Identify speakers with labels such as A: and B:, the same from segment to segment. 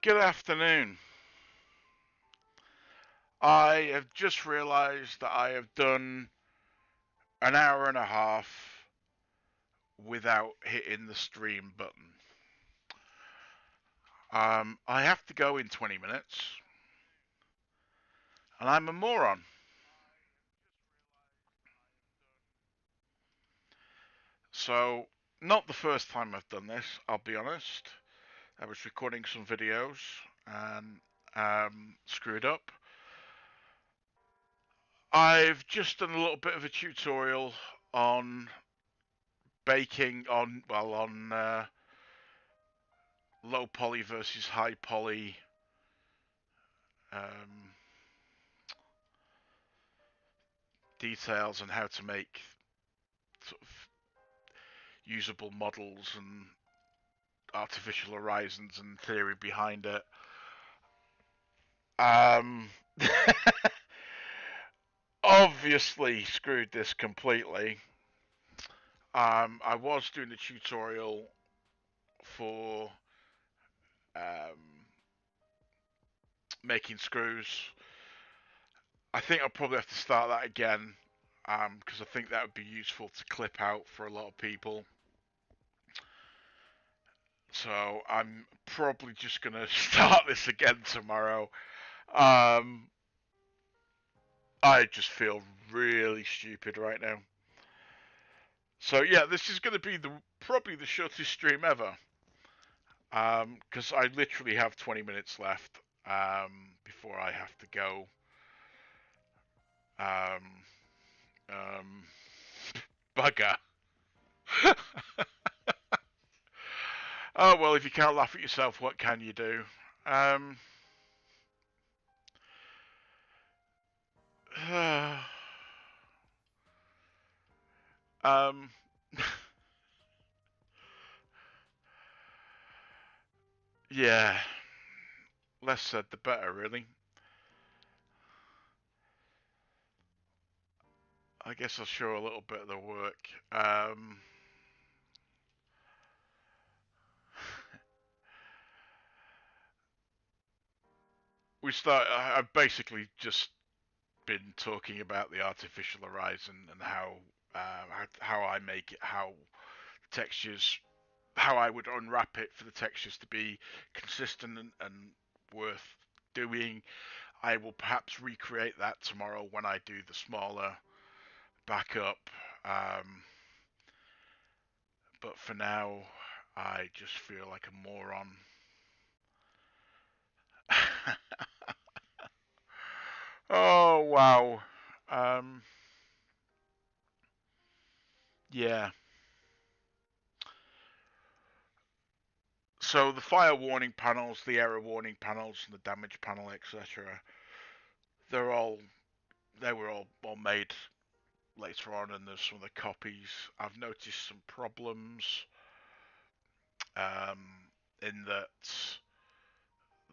A: Good afternoon. I have just realised that I have done an hour and a half without hitting the stream button. I have to go in 20 minutes, and I'm a moron. So, not the first time I've done this, I'll be honest. I was recording some videos and screwed up. I've just done a little bit of a tutorial on baking on low poly versus high poly um, details on how to make sort of usable models and artificial horizons and theory behind it. Um, Obviously screwed this completely. I was doing the tutorial for um, making screws. I think I'll probably have to start that again because I think that would be useful to clip out for a lot of people. So I'm probably just gonna start this again tomorrow. Um, I just feel really stupid right now. So yeah, this is gonna be probably the shortest stream ever. Because I literally have 20 minutes left before I have to go. Um, um, Bugger. Oh well, if you can't laugh at yourself, what can you do? Um, um, yeah, less said the better, really. I guess I'll show a little bit of the work. I've basically just been talking about the artificial horizon and how I make it, how textures, how I would unwrap it for the textures to be consistent and worth doing. I will perhaps recreate that tomorrow when I do the smaller backup. Um, but for now, I just feel like a moron. Oh wow. Um, yeah. So the fire warning panels, the error warning panels, and the damage panel, etc. They're all they were all made later on, and there's some of the copies. I've noticed some problems in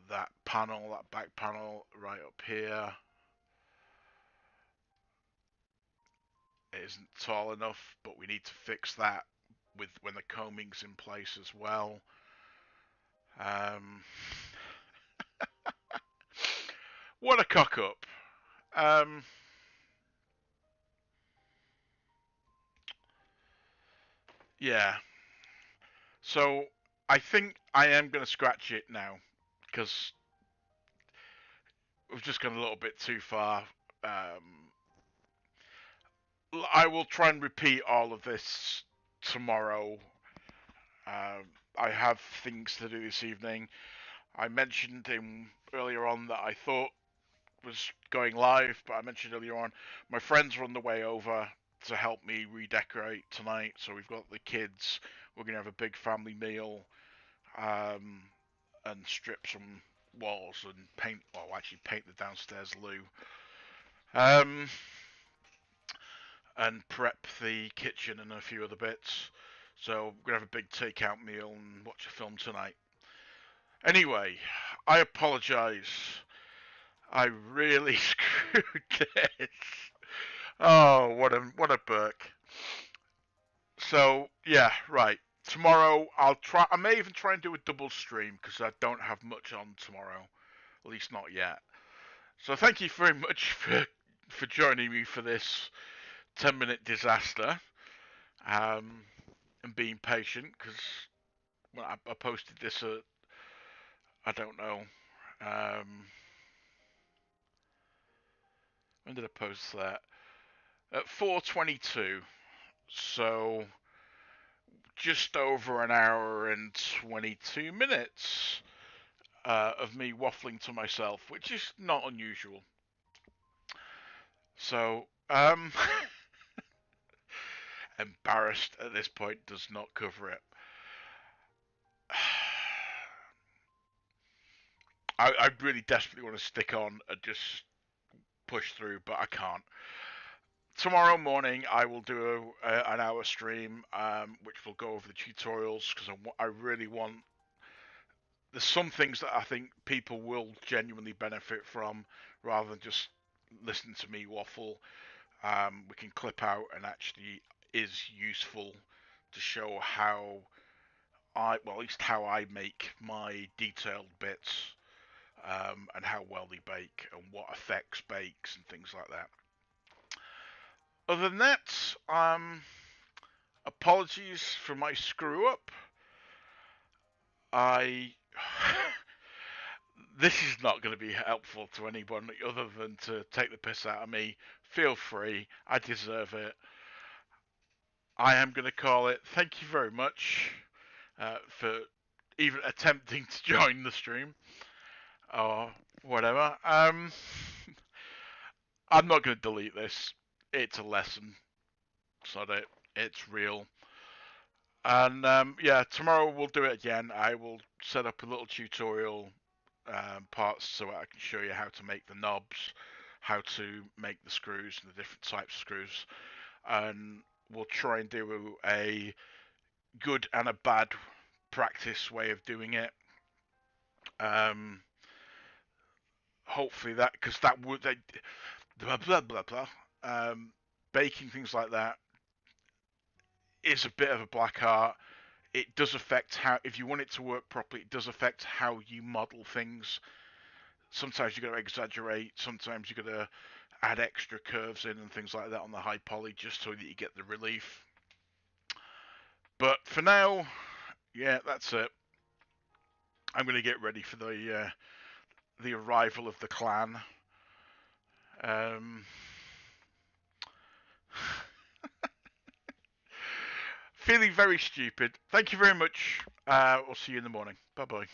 A: that panel, that back panel right up here, it isn't tall enough, but we need to fix that with when the combing's in place as well. Um, what a cock up. Um, yeah. So I think I am going to scratch it now because we've just gone a little bit too far. Um, I will try and repeat all of this tomorrow. Uh, I have things to do this evening. I mentioned earlier on that I thought was going live, but I mentioned earlier on my friends are on the way over to help me redecorate tonight. So we've got the kids. We're gonna have a big family meal um, and strip some walls and paint. Well, actually paint the downstairs loo. Um, and prep the kitchen and a few other bits. So we're gonna have a big takeout meal and watch a film tonight. Anyway, I apologise. I really screwed this. Oh, what a Burke. So yeah, right. tomorrow I'll try. I may even try and do a double stream because I don't have much on tomorrow, at least not yet. So thank you very much for joining me for this 10-minute disaster, um, and being patient because when I posted this at, I don't know, um, when did I post that? At 4:22. So just over an hour and 22 minutes of me waffling to myself, which is not unusual. So, embarrassed at this point does not cover it. I really desperately want to stick on and just push through, but I can't. Tomorrow morning I will do an hour stream, which will go over the tutorials because I really want. There's some things that I think people will genuinely benefit from, rather than just listen to me waffle. We can clip out and actually is useful to show how at least how I make my detailed bits, and how well they bake and what affects bakes and things like that. Other than that, apologies for my screw up. I This is not going to be helpful to anyone other than to take the piss out of me. Feel free, I deserve it. I am going to call it. Thank you very much for even attempting to join the stream or whatever. I'm not going to delete this. It's a lesson. So that it's real. And yeah, tomorrow we'll do it again. I will set up a little tutorial parts so I can show you how to make the knobs, how to make the screws and the different types of screws, and we'll try and do a good and a bad practice way of doing it. Um, hopefully that because that would blah blah blah blah. Baking things like that is a bit of a black art. It does affect how, if you want it to work properly, it does affect how you model things. Sometimes you got to exaggerate. Sometimes you got to add extra curves in and things like that on the high poly just so that you get the relief. But for now, yeah, that's it. I'm going to get ready for the arrival of the clan. Um, Feeling very stupid. Thank you very much. We'll see you in the morning. Bye bye.